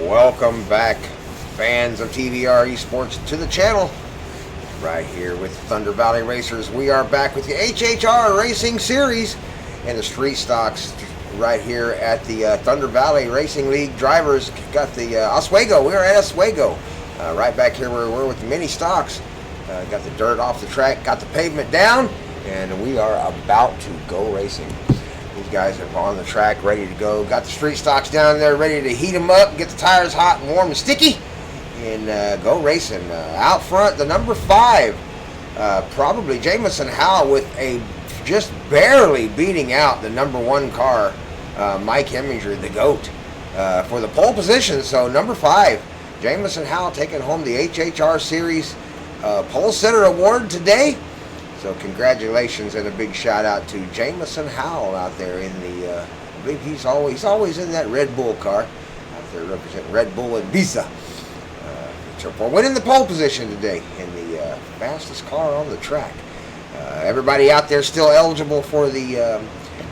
Welcome back, fans of TVR Esports, to the channel. Right here with Thunder Valley Racers. We are back with the HHR Racing Series and the Street Stocks right here at the Thunder Valley Racing League. Drivers got the Oswego. We are at Oswego. Right back here where we're with the mini stocks. Got the dirt off the track, got the pavement down, and we are about to go racing. These guys are on the track, ready to go. Got the street stocks down there, ready to heat them up, get the tires hot and warm and sticky, and go racing. Out front, the number 5, probably Jamison Howell, with a just barely beating out the number 1 car, Mike Heminger, the GOAT, for the pole position. So number 5, Jamison Howell, taking home the HHR Series Pole Sitter Award today. So congratulations and a big shout out to Jamison Howell out there in the, I believe he's always in that Red Bull car, out there representing Red Bull and Visa. For winning the pole position today in the fastest car on the track. Everybody out there still eligible for the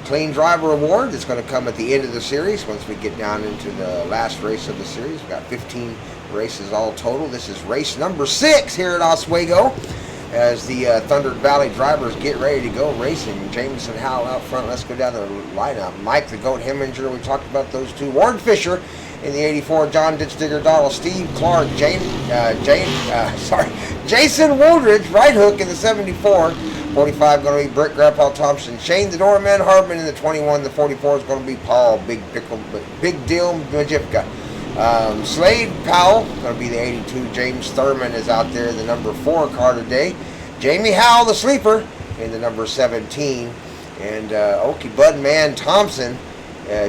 Clean Driver Award that's going to come at the end of the series once we get down into the last race of the series. We've got 15 races all total. This is race number 6 here at Oswego, as the Thunder Valley drivers get ready to go racing. Jamison Howell out front. Let's go down the lineup. Mike the Goat Heminger, we talked about those two. Ward Fisher in the 84, John Ditchdigger Doddle, Steve Clark, Jason Woodridge, right hook in the 74. 45 going to be Britt Grandpa Thompson. Shane the Doorman Hardman in the 21. The 44 is going to be Paul Big Deal Majivka. Slade Powell, going to be the 82. James Thurman is out there in the number 4 car today. Jamie Howell, the sleeper, in the number 17. And Okie Budman Thompson,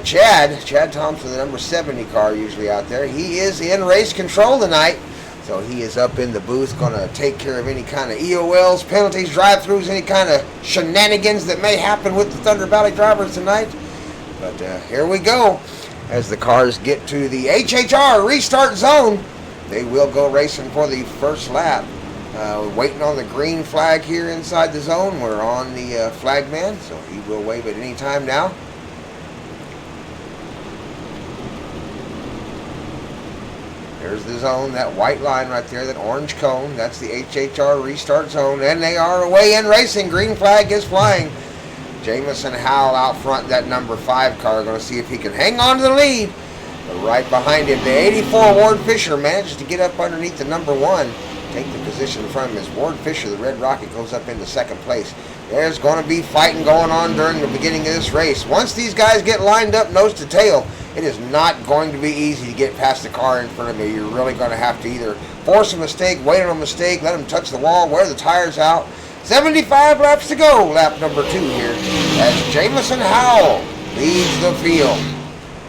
Chad Thompson, the number 70 car, usually out there. He is in race control tonight. So he is up in the booth, going to take care of any kind of EOLs, penalties, drive-thrus, any kind of shenanigans that may happen with the Thunder Valley drivers tonight. But here we go. As the cars get to the HHR restart zone, they will go racing for the first lap. We're waiting on the green flag here inside the zone. We're on the flag man, so he will wave at any time now. There's the zone, that white line right there, that orange cone. That's the HHR restart zone, and they are away in racing. Green flag is flying. Jamison Howell out front, that number 5 car. Going to see if he can hang on to the lead. But right behind him, the 84 Ward Fisher manages to get up underneath the number 1. Take the position from him as Ward Fisher, the Red Rocket, goes up into 2nd place. There's going to be fighting going on during the beginning of this race. Once these guys get lined up nose to tail, it is not going to be easy to get past the car in front of you. You're really going to have to either force a mistake, wait on a mistake, let them touch the wall, wear the tires out. 75 laps to go, lap number 2 here, as Jamison Howell leads the field.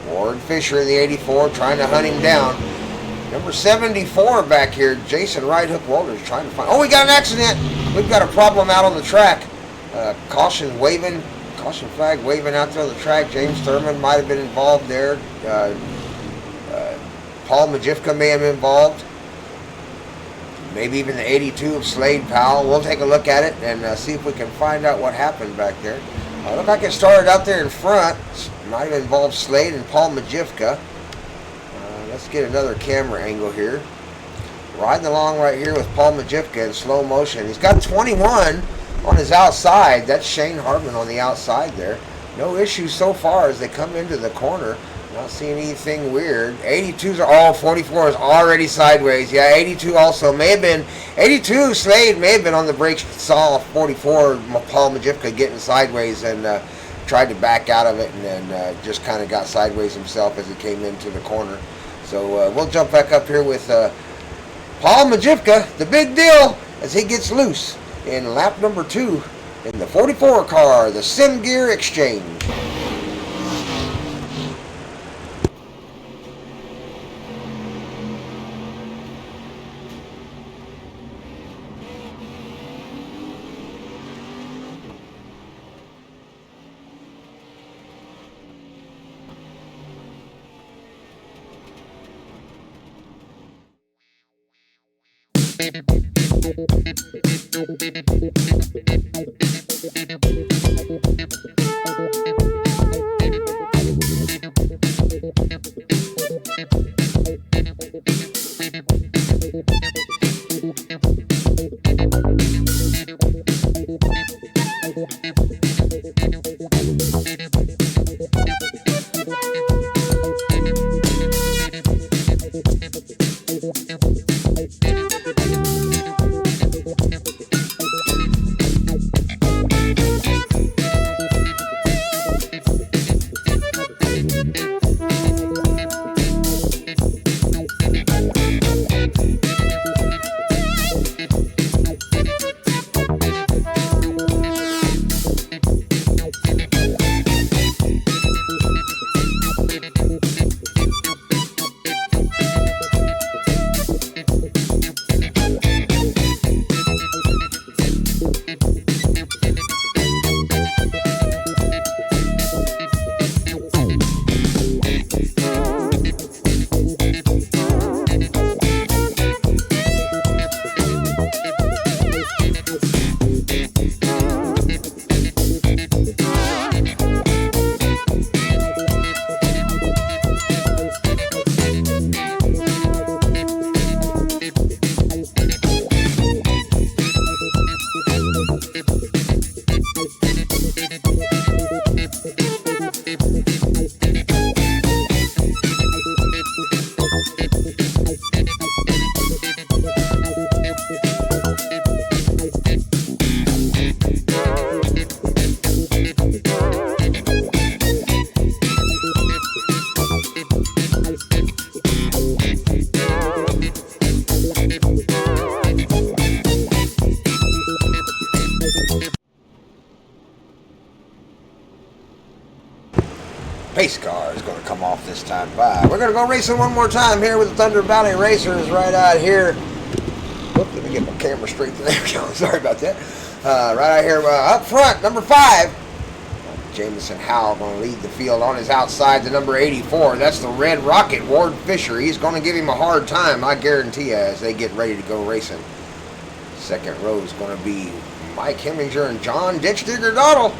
Ward Fisher in the 84 trying to hunt him down. Number 74 back here, Jason Right Hook Walters, trying to find... Oh, we got an accident. We've got a problem out on the track. Caution flag waving out there on the track. James Thurman might have been involved there. Paul Majivka may have been involved. Maybe even the 82 of Slade Powell. We'll take a look at it and see if we can find out what happened back there. Looked like it started out there in front. Might have involved Slade and Paul Majivka. Let's get another camera angle here. Riding along right here with Paul Majivka in slow motion. He's got 21 on his outside. That's Shane Hartman on the outside there. No issues so far as they come into the corner. Not seeing anything weird. 82s are 44 is already sideways. Yeah, 82 also may have been. 82 Slade may have been on the brakes. Saw 44 Paul Majivka getting sideways and tried to back out of it, and then just kind of got sideways himself as he came into the corner. So we'll jump back up here with Paul Majivka, the big deal, as he gets loose in lap number 2 in the 44 car, the Sim Gear Exchange. Pace car is going to come off this time by. We're going to go racing one more time here with the Thunder Valley Racers right out here. Oops, let me get my camera straight. There we go. Sorry about that. Right out here up front, number 5. Jamison Howell going to lead the field on his outside, the number 84. That's the Red Rocket, Ward Fisher. He's going to give him a hard time, I guarantee you, as they get ready to go racing. Second row is going to be Mike Heminger and John Ditch Digger Dottle.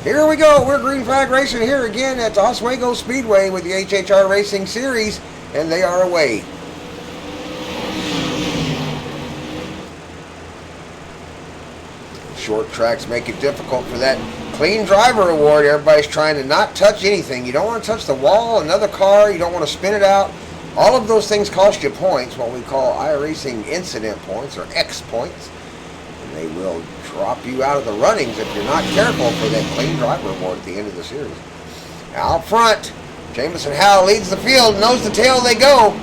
Here we go. We're Green Flag Racing here again at Oswego Speedway with the HHR Racing Series, and they are away. Short tracks make it difficult for that clean driver award. Everybody's trying to not touch anything. You don't want to touch the wall, another car. You don't want to spin it out. All of those things cost you points, what we call iRacing incident points or X points. And they will drop you out of the runnings if you're not careful for that clean driver award at the end of the series. Out front, Jamison Howell leads the field. Nose to tail they go.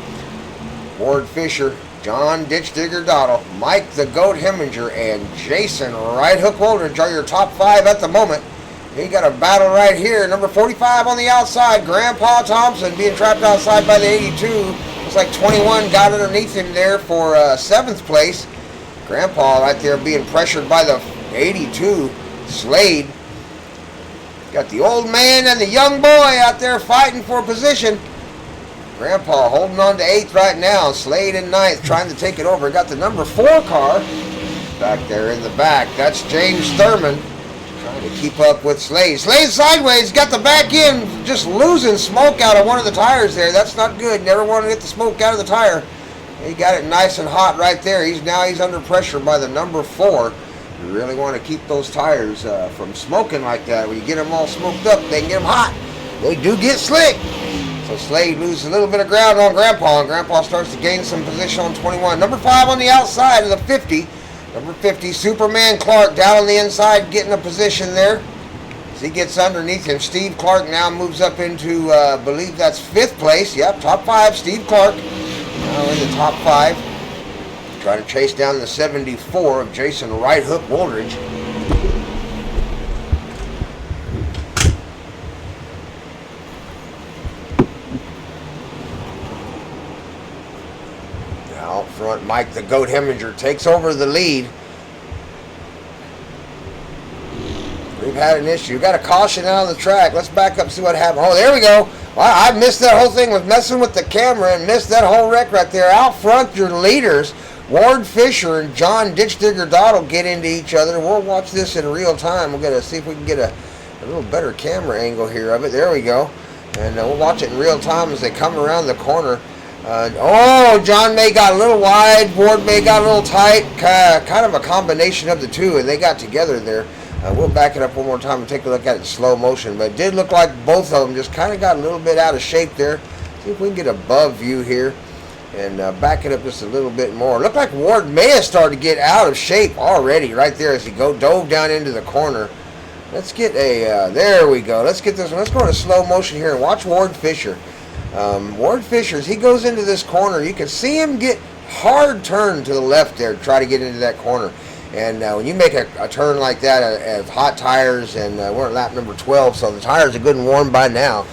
Ward Fisher, John Ditch Digger Dottle, Mike the Goat Heminger, and Jason Right Hook Woldridge are your top 5 at the moment. You got a battle right here. Number 45 on the outside, Grandpa Thompson being trapped outside by the 82. Looks like 21 got underneath him there for 7th place. Grandpa right there being pressured by the 82, Slade. Got the old man and the young boy out there fighting for position. Grandpa holding on to 8th right now. Slade in 9th trying to take it over. Got the number 4 car back there in the back. That's James Thurman. Trying to keep up with Slade. Slade sideways, got the back end, just losing smoke out of one of the tires there. That's not good. Never want to get the smoke out of the tire. He got it nice and hot right there. He's under pressure by the number 4. You really want to keep those tires from smoking like that. When you get them all smoked up, they can get them hot. They do get slick. So Slade loses a little bit of ground on Grandpa, and Grandpa starts to gain some position on 21. Number 5 on the outside of the 50. Number 50, Superman Clark down on the inside, getting a position there. As he gets underneath him, Steve Clark now moves up into, I believe that's 5th place. Yep, top 5, Steve Clark. Now in the top 5. Trying to chase down the 74 of Jason Right Hook Woolridge. Out front, Mike the Goat Heminger takes over the lead. We've had an issue. Got a caution out on the track. Let's back up and see what happened. Oh, there we go. Well, I missed that whole thing with messing with the camera and missed that whole wreck right there. Out front, your leaders, Ward Fisher and John Ditch Digger Doddle, get into each other. We'll watch this in real time. We're going to see if we can get a little better camera angle here of it. There we go. And we'll watch it in real time as they come around the corner. John May got a little wide, Ward May got a little tight, kind of a combination of the two, and they got together there. We'll back it up one more time and take a look at it in slow motion, but it did look like both of them just kind of got a little bit out of shape there. See if we can get a above view here and back it up just a little bit more. Looked like Ward May have started to get out of shape already right there as he dove down into the corner. Let's get there we go. Let's get this one. Let's go into slow motion here and watch Ward Fisher. Ward Fisher, as he goes into this corner, you can see him get hard turn to the left there to try to get into that corner. And when you make a turn like that at hot tires, and we're at lap number 12, so the tires are good and warm by now.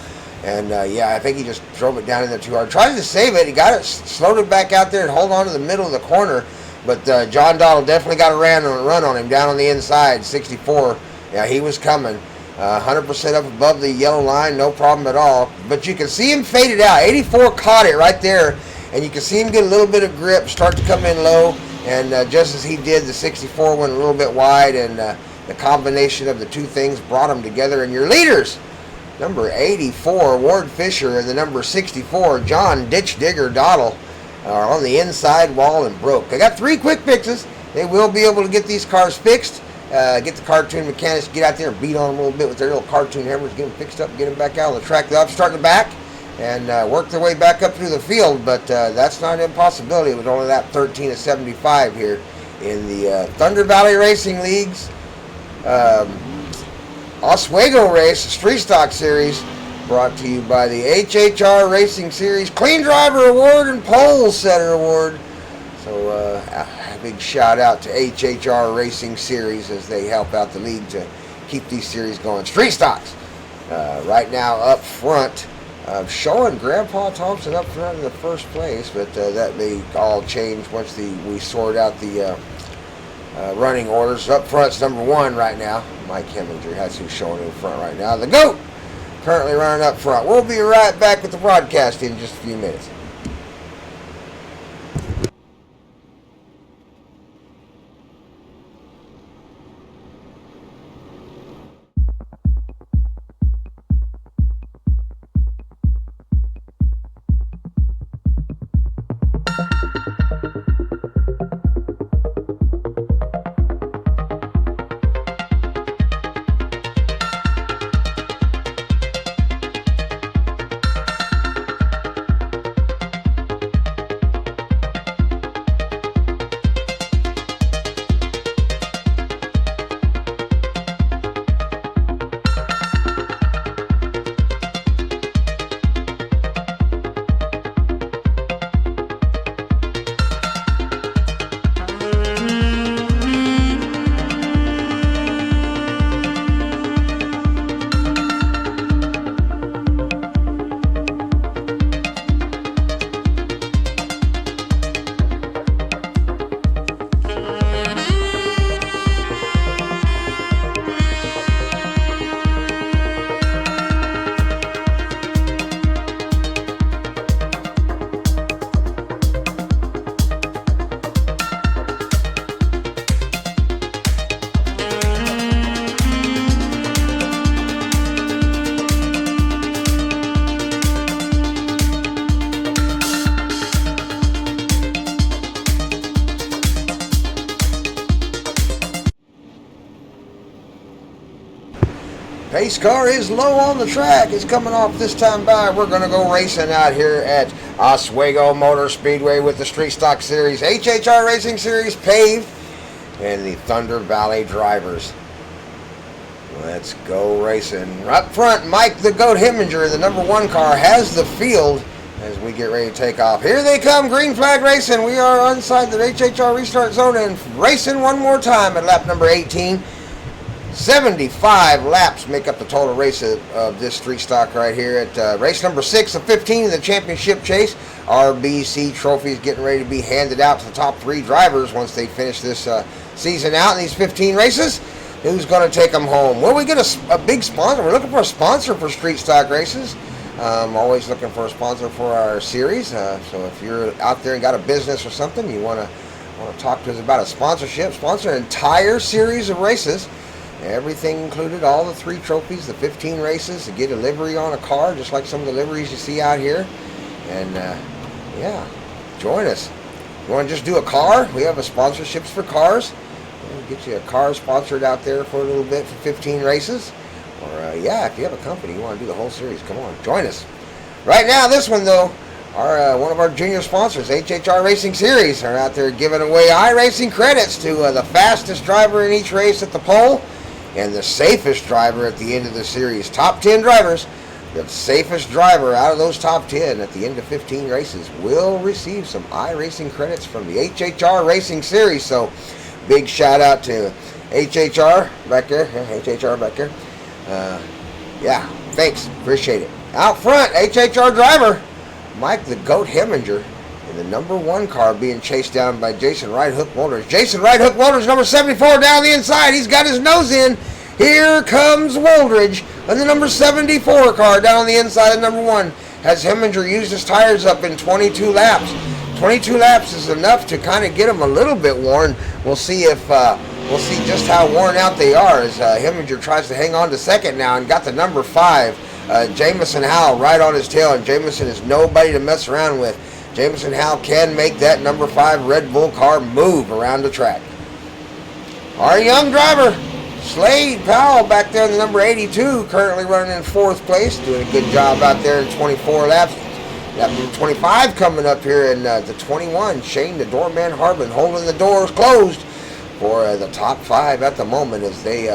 And I think he just drove it down in there too hard. Tried to save it. He got it, slowed it back out there and hold on to the middle of the corner. But John Doddle definitely got a run on him down on the inside, 64. Yeah, he was coming. 100% up above the yellow line, no problem at all. But you can see him fade it out. 84 caught it right there, and you can see him get a little bit of grip, start to come in low, and just as he did, the 64 went a little bit wide, and the combination of the two things brought them together. And your leaders, number 84, Ward Fisher, and the number 64, John Ditch Digger Doddle, are on the inside wall and broke. They got 3 quick fixes. They will be able to get these cars fixed. Get the cartoon mechanics to get out there and beat on them a little bit with their little cartoon hammers, get them fixed up, get them back out on the track. They'll have to start in the back and work their way back up through the field, but that's not an impossibility. It was only lap 13 of 75 here in the Thunder Valley Racing League's Oswego Race, Street Stock Series, brought to you by the HHR Racing Series Clean Driver Award and Pole Setter Award. So a big shout out to HHR Racing Series as they help out the league to keep these series going. Street Stocks right now up front, showing Grandpa Thompson up front in the first place, but that may all change once we sort out the running orders. Up front's number 1 right now. Mike Heminger, that's who's showing in front right now. The GOAT currently running up front. We'll be right back with the broadcast in just a few minutes. Pace car is low on the track. It's coming off this time by. We're going to go racing out here at Oswego Motor Speedway with the Street Stock Series, HHR Racing Series Pave, and the Thunder Valley drivers. Let's go racing. Up front, Mike the Goat Heminger, the number 1 car, has the field as we get ready to take off. Here they come, green flag racing. We are inside the HHR restart zone and racing one more time at lap number 18. 75 laps make up the total race of this street stock right here at race number 6 of 15 in the championship chase. RBC trophies getting ready to be handed out to the top 3 drivers once they finish this season out in these 15 races. Who's going to take them home? Well, we get a big sponsor. We're looking for a sponsor for street stock races. Always looking for a sponsor for our series. So if you're out there and got a business or something, you want to talk to us about a sponsorship, sponsor an entire series of races. Everything included, all the 3 trophies, the 15 races, to get a livery on a car, just like some of the liveries you see out here. And yeah, join us. You want to just do a car? We have sponsorships for cars. We'll get you a car sponsored out there for a little bit for 15 races. Or yeah, if you have a company, you want to do the whole series, come on, join us. Right now, this one though, one of our junior sponsors, HHR Racing Series, are out there giving away iRacing credits to the fastest driver in each race at the pole and the safest driver at the end of the series. Top 10 drivers, the safest driver out of those top 10 at the end of 15 races will receive some iRacing credits from the HHR Racing Series. So big shout out to HHR back there, HHR back there. Yeah, thanks, appreciate it. Out front, HHR driver Mike the Goat Heminger in the number 1 car being chased down by Jason Right Hook Walters. Jason Right Hook Walters, number 74 down the inside. He's got his nose in. Here comes Woldridge in the number 74 car down the inside of number 1. Has Heminger used his tires up in 22 laps? 22 laps is enough to kind of get them a little bit worn. We'll see if we'll see just how worn out they are as Heminger tries to hang on to second now and got the number 5. Jamison Howell right on his tail, and Jamison is nobody to mess around with. Jamison Howell can make that number 5 Red Bull car move around the track. Our young driver, Slade Powell, back there in the number 82, currently running in 4th place, doing a good job out there in 24 laps. Lap number 25 coming up here in the 21. Shane the Doorman Harbin holding the doors closed for the top 5 at the moment as they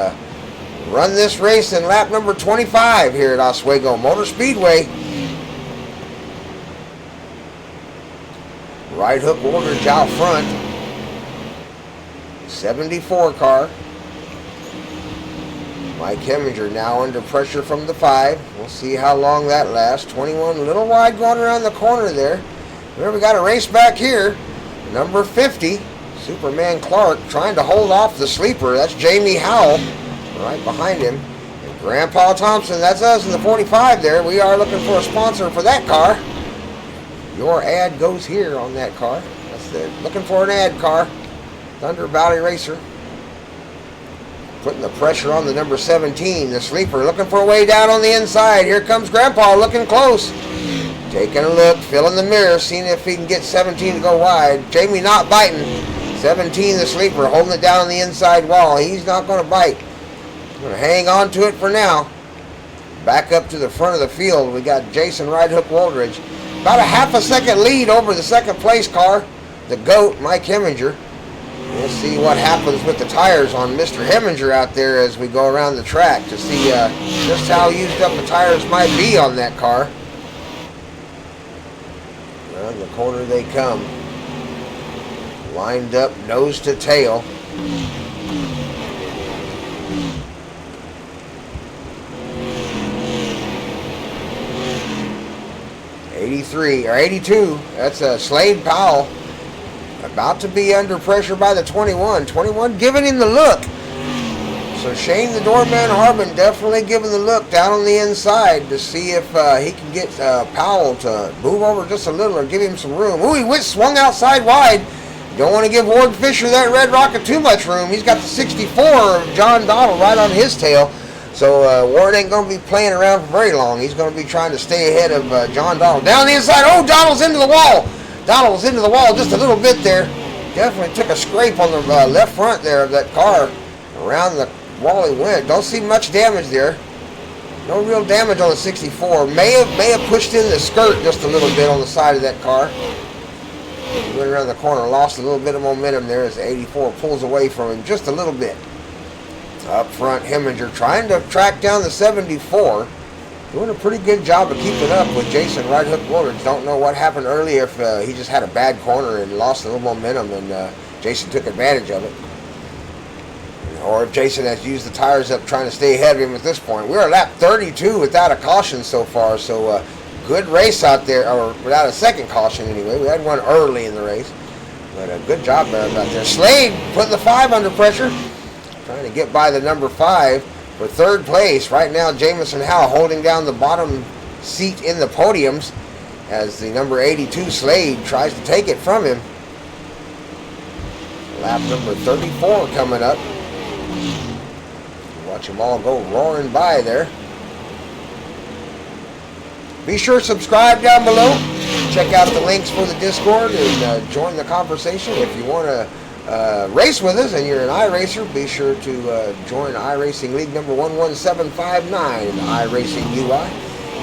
run this race in lap number 25 here at Oswego Motor Speedway. Right Hook Woldridge out front. 74 car. Mike Heminger now under pressure from the 5. We'll see how long that lasts. 21 a little wide going around the corner there. Remember, we got a race back here. Number 50, Superman Clark, trying to hold off the sleeper. That's Jamie Howell right behind him. And Grandpa Thompson, that's us in the 45 there. We are looking for a sponsor for that car. Your ad goes here on that car. That's the looking for an ad car. Thunder Valley Racer. Putting the pressure on the number 17, the sleeper, looking for a way down on the inside. Here comes Grandpa, looking close. Taking a look, filling the mirror, seeing if he can get 17 to go wide. Jamie not biting. 17, the sleeper, holding it down on the inside wall. He's not going to bite. Going to hang on to it for now. Back up to the front of the field, we got Jason Right Hook Woldridge. About a half a second lead over the second place car, the GOAT, Mike Heminger. We'll see what happens with the tires on Mr. Heminger out there as we go around the track to see just how used up the tires might be on that car. Around the corner they come. Lined up nose to tail. '83 or '82. That's Slade Powell. About to be under pressure by the 21. 21 giving him the look. So Shane the Doorman Harbin definitely giving the look down on the inside to see if he can get Powell to move over just a little or give him some room. Ooh, he swung outside wide. Don't want to give Ward Fisher that Red Rocket too much room. He's got the 64 of John Donald right on his tail. So Ward ain't going to be playing around for very long. He's going to be trying to stay ahead of John Donald. Down the inside. Oh, Donald's into the wall. Donald was into the wall just a little bit there. Definitely took a scrape on the left front there of that car. Around the wall he went. Don't see much damage there. No real damage on the 64. May have pushed in the skirt just a little bit on the side of that car. Went around the corner, lost a little bit of momentum there as the 84 pulls away from him just a little bit. Up front, Heminger trying to track down the 74. Doing a pretty good job of keeping up with Jason Right Hook Woolridge. Don't know what happened earlier, if he just had a bad corner and lost a little momentum and Jason took advantage of it. Or if Jason has used the tires up trying to stay ahead of him at this point. We're at lap 32 without a caution so far, so good race out there, or without a second caution anyway. We had one early in the race, but a good job there out there. Slade putting the 5 under pressure, trying to get by the number 5 for third place. Right now, Jamison Howell holding down the bottom seat in the podiums as the number 82 Slade tries to take it from him. Lap number 34 coming up. Watch them all go roaring by there. Be sure to subscribe down below. Check out the links for the Discord and join the conversation. If you want to race with us and you're an iRacer, be sure to join iRacing League number 11759 in the iRacing UI,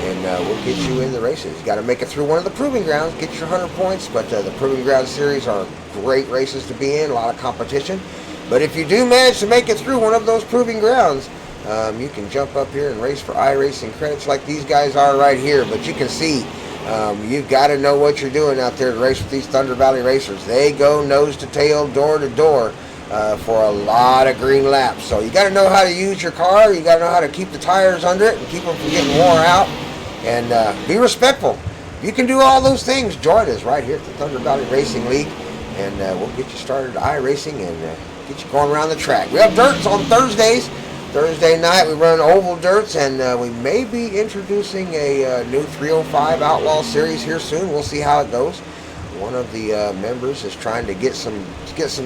and we'll get you in the races. You got to make it through one of the Proving Grounds, get your 100 points, but the Proving Grounds series are great races to be in, a lot of competition. But if you do manage to make it through one of those Proving Grounds, you can jump up here and race for iRacing credits like these guys are right here. But you can see, you've got to know what you're doing out there to race with these Thunder Valley racers. They go nose to tail, door to door for a lot of green laps. So you got to know how to use your car. You got to know how to keep the tires under it and keep them from getting wore out. And be respectful. You can do all those things. Join us right here at the Thunder Valley Racing League, and we'll get you started iRacing and get you going around the track. We have dirts on Thursdays. Thursday night we run oval dirts, and we may be introducing a new 305 Outlaw series here soon. We'll see how it goes. One of the members is trying to get some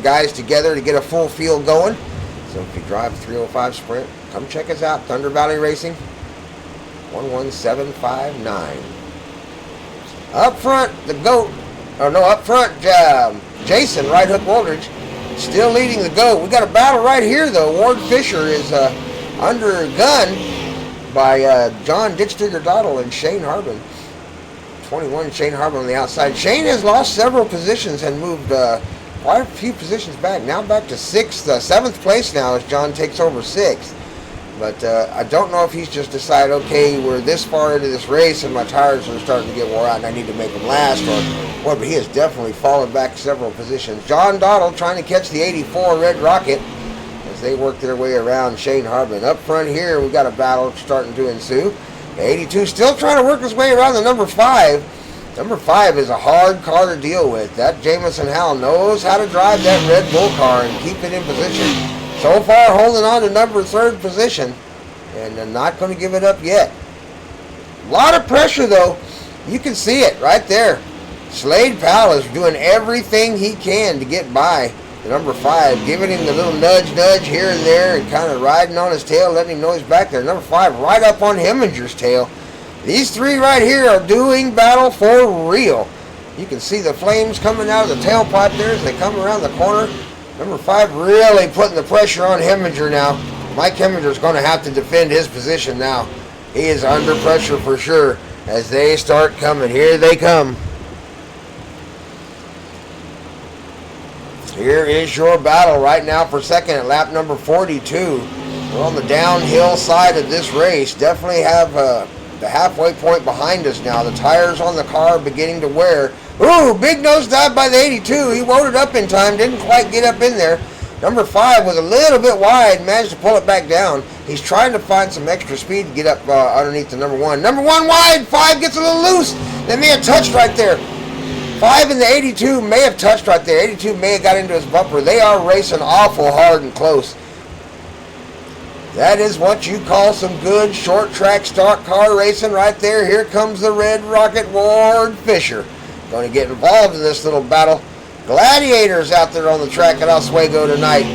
guys together to get a full field going. So if you drive a 305 Sprint, come check us out. Thunder Valley Racing 11759. Up front, the GOAT. Or no, up front, Jason Right Hook Woolridge still leading the GOAT. We got a battle right here, though. Ward Fisher is under gun by John Ditch Digger Dottle and Shane Harbin. 21, Shane Harbin on the outside. Shane has lost several positions and moved quite a few positions back. Now back to 7th place now as John takes over 6th. But I don't know if he's just decided, okay, we're this far into this race and my tires are starting to get wore out and I need to make them last, or what, but he has definitely fallen back several positions. John Dottle trying to catch the 84 Red Rocket as they work their way around Shane Harbin. Up front here, we got a battle starting to ensue. The 82 still trying to work his way around the number 5. Number 5 is a hard car to deal with. That Jamison Howell knows how to drive that Red Bull car and keep it in position. So far, holding on to number 3rd position, and they're not going to give it up yet. A lot of pressure, though. You can see it right there. Slade Powell is doing everything he can to get by the number 5, giving him the little nudge here and there and kind of riding on his tail, letting him know he's back there. Number 5 right up on Heminger's tail. These 3 right here are doing battle for real. You can see the flames coming out of the tailpipe there as they come around the corner. Number 5 really putting the pressure on Heminger now. Mike Heminger is going to have to defend his position now. He is under pressure for sure as they start coming. Here they come. Here is your battle right now for second at lap number 42. We're on the downhill side of this race. Definitely have the halfway point behind us now. The tires on the car are beginning to wear. Ooh, big nose dive by the 82. He loaded up in time, didn't quite get up in there. Number 5 was a little bit wide, managed to pull it back down. He's trying to find some extra speed to get up underneath the number 1. Number 1 wide, 5 gets a little loose. They may have touched right there. 5 and the 82 may have touched right there. 82 may have got into his bumper. They are racing awful hard and close. That is what you call some good short track stock car racing right there. Here comes the Red Rocket, Ward Fisher. Going to get involved in this little battle. Gladiators out there on the track at Oswego tonight.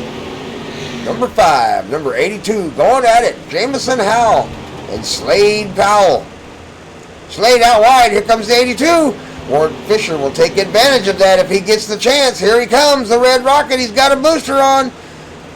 Number 5, number 82, going at it. Jamison Howell and Slade Powell. Slade out wide. Here comes the 82. Ward Fisher will take advantage of that if he gets the chance. Here he comes, the Red Rocket. He's got a booster on.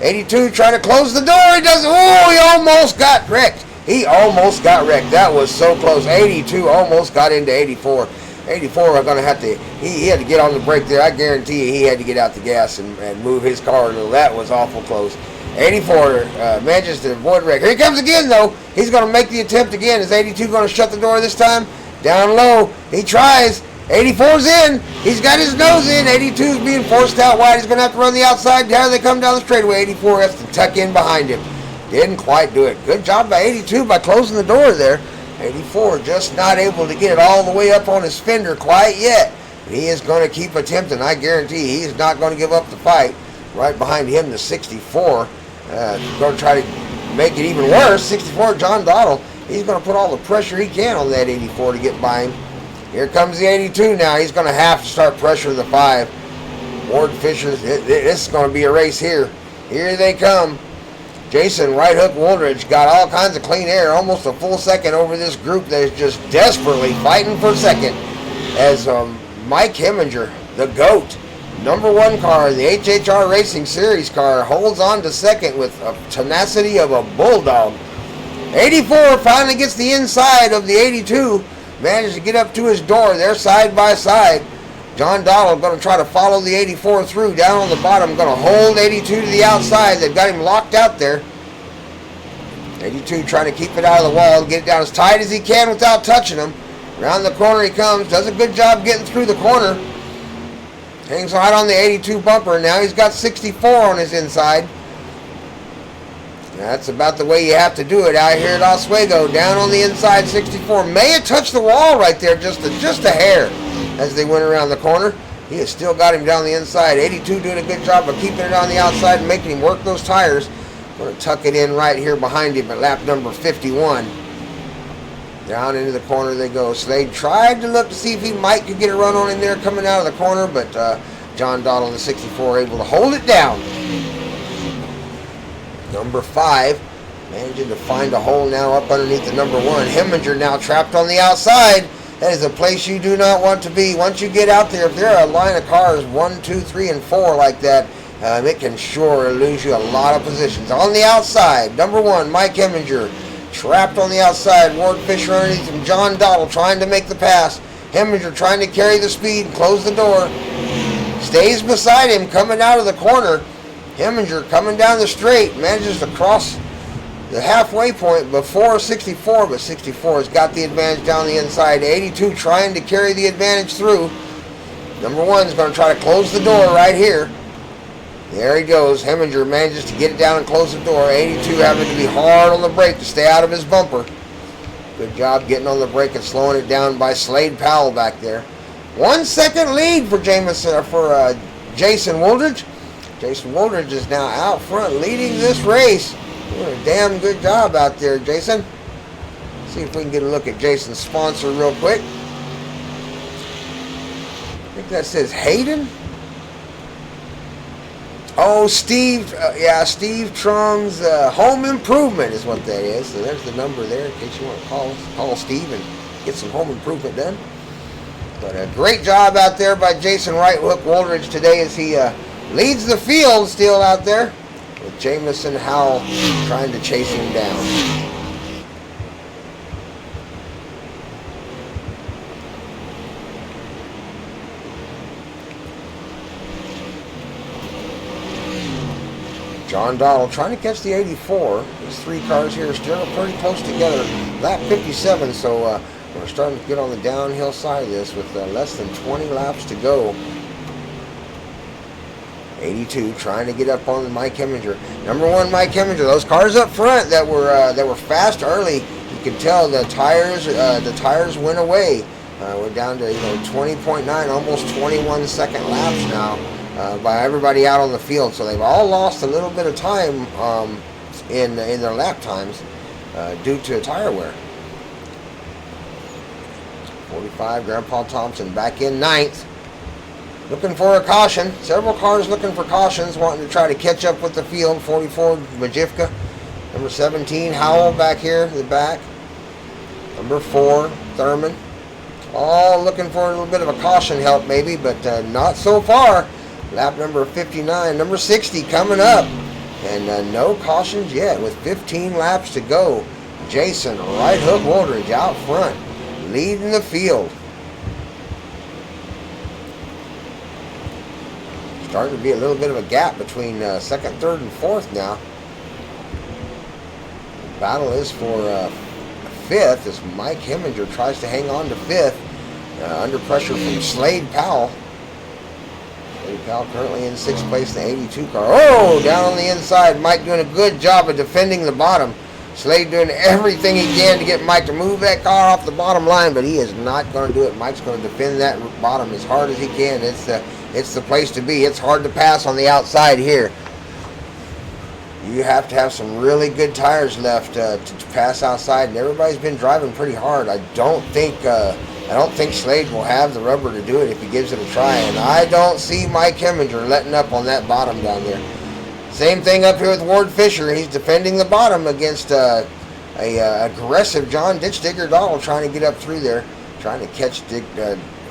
82 trying to close the door. He doesn't. Oh, he almost got wrecked. He almost got wrecked. That was so close. 82 almost got into 84. 84 are going to have to, he had to get on the brake there. I guarantee you he had to get out the gas and move his car a little. That was awful close. 84 manages to avoid wreck. Here he comes again, though. He's going to make the attempt again. Is 82 going to shut the door this time? Down low. He tries. 84's in. He's got his nose in. 82's being forced out wide. He's going to have to run the outside. There they come down the straightaway. 84 has to tuck in behind him. Didn't quite do it. Good job by 82 by closing the door there. 84 just not able to get it all the way up on his fender quite yet. He is going to keep attempting. I guarantee he's not going to give up the fight. Right behind him, the 64. Going to try to make it even worse. 64, John Dottle. He's going to put all the pressure he can on that 84 to get by him. Here comes the 82 now. He's going to have to start pressuring the 5. Ward Fisher, this is going to be a race here. Here they come. Jason Right Hook Woolridge got all kinds of clean air, almost a full second over this group that is just desperately fighting for second. As Mike Heminger, the GOAT, #1 car, the HHR Racing Series car, holds on to second with a tenacity of a bulldog. 84 finally gets the inside of the 82, managed to get up to his door. They're side by side. John Dottle going to try to follow the 84 through. Down on the bottom, going to hold 82 to the outside. They've got him locked out there. 82 trying to keep it out of the wall, get it down as tight as he can without touching him. Around the corner he comes, does a good job getting through the corner. Hangs right on the 82 bumper. Now he's got 64 on his inside. That's about the way you have to do it out here at Oswego. Down on the inside, 64. May have touched the wall right there, just a hair, as they went around the corner. He has still got him down the inside. 82 doing a good job of keeping it on the outside and making him work those tires. Going to tuck it in right here behind him at lap number 51. Down into the corner they go. Slade tried to look to see if he might could get a run on him there coming out of the corner, but John Dottle, the 64, able to hold it down. Number 5, managing to find a hole now up underneath the number 1. Heminger now trapped on the outside. That is a place you do not want to be. Once you get out there, if there are a line of cars 1, 2, 3, and 4 like that, it can sure lose you a lot of positions. On the outside, number 1, Mike Heminger, trapped on the outside. Ward Fisher underneath him. John Dottle trying to make the pass. Heminger trying to carry the speed and close the door. Stays beside him coming out of the corner. Heminger coming down the straight, manages to cross the halfway point before 64, but 64 has got the advantage down the inside. 82 trying to carry the advantage through. Number 1 is going to try to close the door right here. There he goes. Heminger manages to get it down and close the door. 82 having to be hard on the brake to stay out of his bumper. Good job getting on the brake and slowing it down by Slade Powell back there. 1 second lead for Jason Woolridge. Jason Woolridge is now out front leading this race. Doing a damn good job out there, Jason. See if we can get a look at Jason's sponsor real quick. I think that says Hayden. Oh, Steve. Steve Trung's Home Improvement is what that is. So there's the number there in case you want to call Steve and get some home improvement done. But a great job out there by Jason Right Hook Woolridge today as he leads the field still out there, with Jamison Howell trying to chase him down. John Dottle trying to catch the 84. These 3 cars here are still pretty close together. Lap 57, so we're starting to get on the downhill side of this with less than 20 laps to go. 82 trying to get up on Mike Heminger. Number 1, Mike Heminger. Those cars up front that were fast early, you can tell the tires went away. We're down to 20.9, almost 21 second laps now by everybody out on the field. So they've all lost a little bit of time in their lap times due to tire wear. 45, Grandpa Thompson back in 9th. Looking for a caution. Several cars looking for cautions, wanting to try to catch up with the field. 44, Majivka. Number 17, Howell back here in the back. Number 4, Thurman. All looking for a little bit of a caution help maybe, but not so far. Lap number 59. Number 60 coming up. And no cautions yet with 15 laps to go. Jason Right Hook Woldridge out front, leading the field. Starting to be a little bit of a gap between second, third, and fourth now. The battle is for fifth as Mike Heminger tries to hang on to fifth. Under pressure from Slade Powell. Slade Powell currently in sixth place in the 82 car. Oh, down on the inside. Mike doing a good job of defending the bottom. Slade doing everything he can to get Mike to move that car off the bottom line, but he is not going to do it. Mike's going to defend that bottom as hard as he can. It's the place to be. It's hard to pass on the outside here. You have to have some really good tires left to pass outside, and everybody's been driving pretty hard. I don't think Slade will have the rubber to do it if he gives it a try, and I don't see Mike Heminger letting up on that bottom down there. Same thing up here with Ward Fisher. He's defending the bottom against a aggressive John Ditch Digger Donald trying to get up through there, trying to catch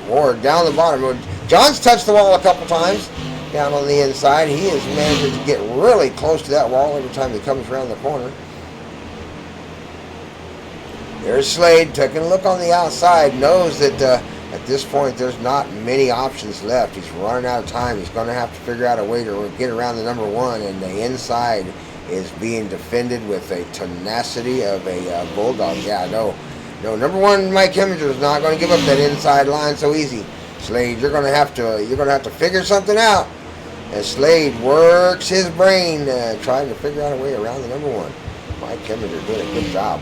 Ward down the bottom. John's touched the wall a couple times down on the inside. He has managed to get really close to that wall every time he comes around the corner. There's Slade taking a look on the outside, knows that at this point there's not many options left. He's running out of time. He's going to have to figure out a way to get around the number one, and the inside is being defended with a tenacity of a bulldog. Yeah, no, number one Mike Heminger is not going to give up that inside line so easy. Slade, you're going to have to figure something out. As Slade works his brain trying to figure out a way around the number one. Mike Heminger did a good job.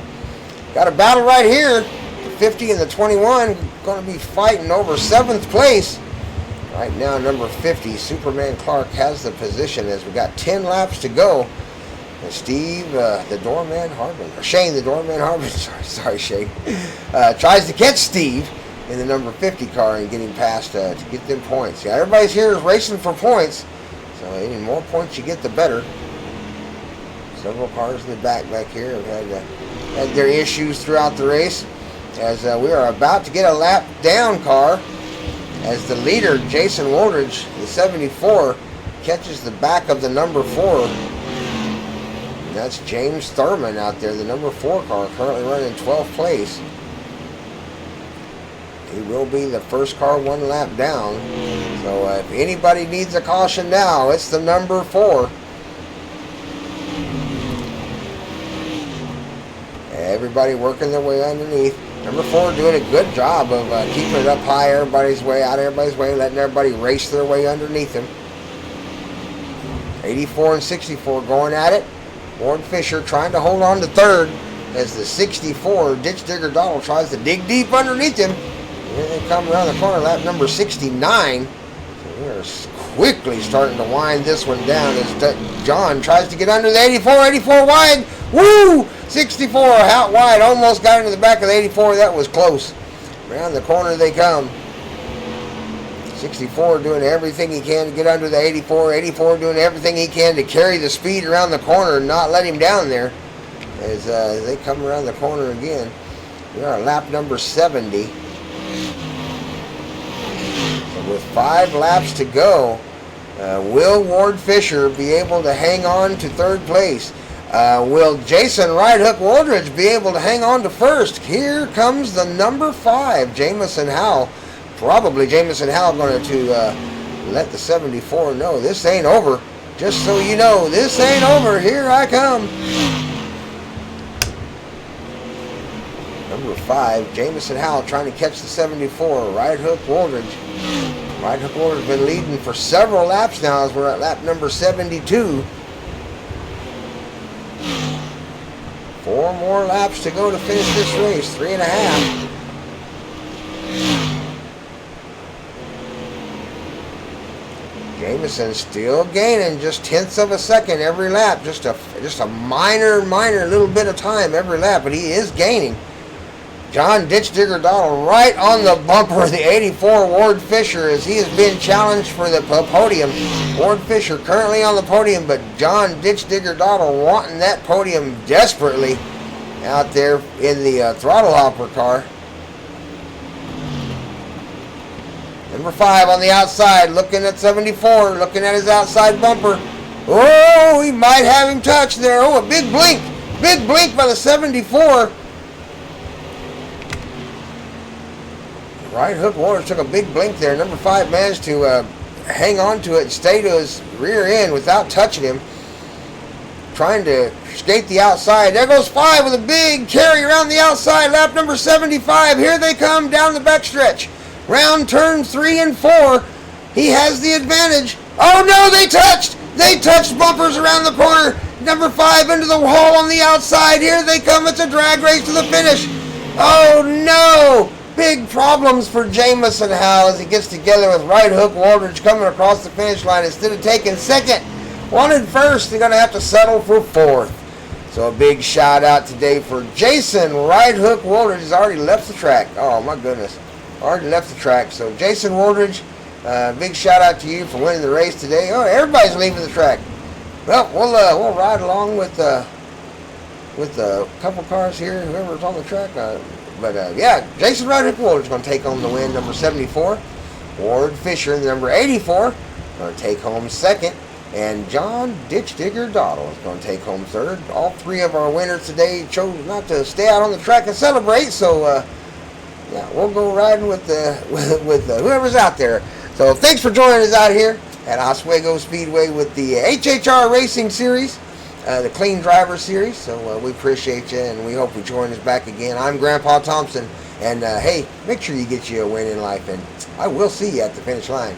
Got a battle right here. The 50 and the 21 going to be fighting over 7th place. Right now, number 50, Superman Clark, has the position as we got 10 laps to go. And Steve, the Doorman Harbinger, Shane, the Doorman Harbinger, sorry, Shane, tries to catch Steve in the number 50 car and get him past to get them points. Yeah, everybody's here is racing for points. So any more points you get, the better. Several cars in the back here have had their issues throughout the race. As we are about to get a lap down car, as the leader, Jason Woldridge, the 74, catches the back of the number 4. And that's James Thurman out there, the number 4 car, currently running in 12th place. He will be the first car 1 lap down. So if anybody needs a caution now, it's the number 4. Everybody working their way underneath. Number 4 doing a good job of keeping it up high, everybody's way, out everybody's way, letting everybody race their way underneath him. 84 and 64 going at it. Ward Fisher trying to hold on to 3rd as the 64, Ditch Digger Donald, tries to dig deep underneath him. Here they come around the corner, lap number 69. So we are quickly starting to wind this one down as John tries to get under the 84 wide. Woo! 64 out wide, almost got into the back of the 84. That was close. Around the corner they come. 64 doing everything he can to get under the 84. 84 doing everything he can to carry the speed around the corner and not let him down there. As they come around the corner again. We are at lap number 70. So with 5 laps to go, will Ward Fisher be able to hang on to 3rd place? Will Jason Right Hook Woldridge be able to hang on to 1st? Here comes the number 5, Jamison Howell. Probably Jamison Howell going to let the 74 know this ain't over. Just so you know, this ain't over. Here I come. Number 5, Jamison Howell trying to catch the 74, Right Hook Woldridge. Right Hook Woldridge has been leading for several laps now as we're at lap number 72. 4 more laps to go to finish this race. 3.5. Jamison still gaining just tenths of a second every lap. Just a minor little bit of time every lap, but he is gaining. John Ditch Digger Donald right on the bumper of the 84 Ward Fisher as he has been challenged for the podium. Ward Fisher currently on the podium, but John Ditch Digger Donald wanting that podium desperately out there in the throttle hopper car. Number 5 on the outside, looking at 74, looking at his outside bumper. Oh, he might have him touched there. Oh, a big blink. Big blink by the 74. Right hook Waters took a big blink there. Number 5 managed to hang on to it and stay to his rear end without touching him. Trying to skate the outside. There goes 5 with a big carry around the outside. Lap number 75. Here they come down the backstretch. Round turns 3 and 4. He has the advantage. Oh no, they touched! They touched bumpers around the corner. Number 5 into the hole on the outside. Here they come. It's a drag race to the finish. Oh no! Big problems for Jamison Howe as he gets together with Right Hook Waldridge coming across the finish line. Instead of taking second, wanted first, they're going to have to settle for 4th. So a big shout out today for Jason Right Hook Waldridge. He's already left the track. Oh my goodness. Already left the track. So Jason Waldridge, big shout out to you for winning the race today. Oh, everybody's leaving the track. Well, we'll ride along with a couple cars here, whoever's on the track. Yeah, Jason Right Hook Waldridge is going to take home the win. Number 74, Ward Fisher, number 84, going to take home second. And John Ditch Digger Dottle is going to take home third. All 3 of our winners today chose not to stay out on the track and celebrate. So, yeah, we'll go riding with whoever's out there. So, thanks for joining us out here at Oswego Speedway with the HHR Racing Series, the Clean Driver Series. So, we appreciate you, and we hope you join us back again. I'm Grandpa Thompson, and hey, make sure you get you a win in life, and I will see you at the finish line.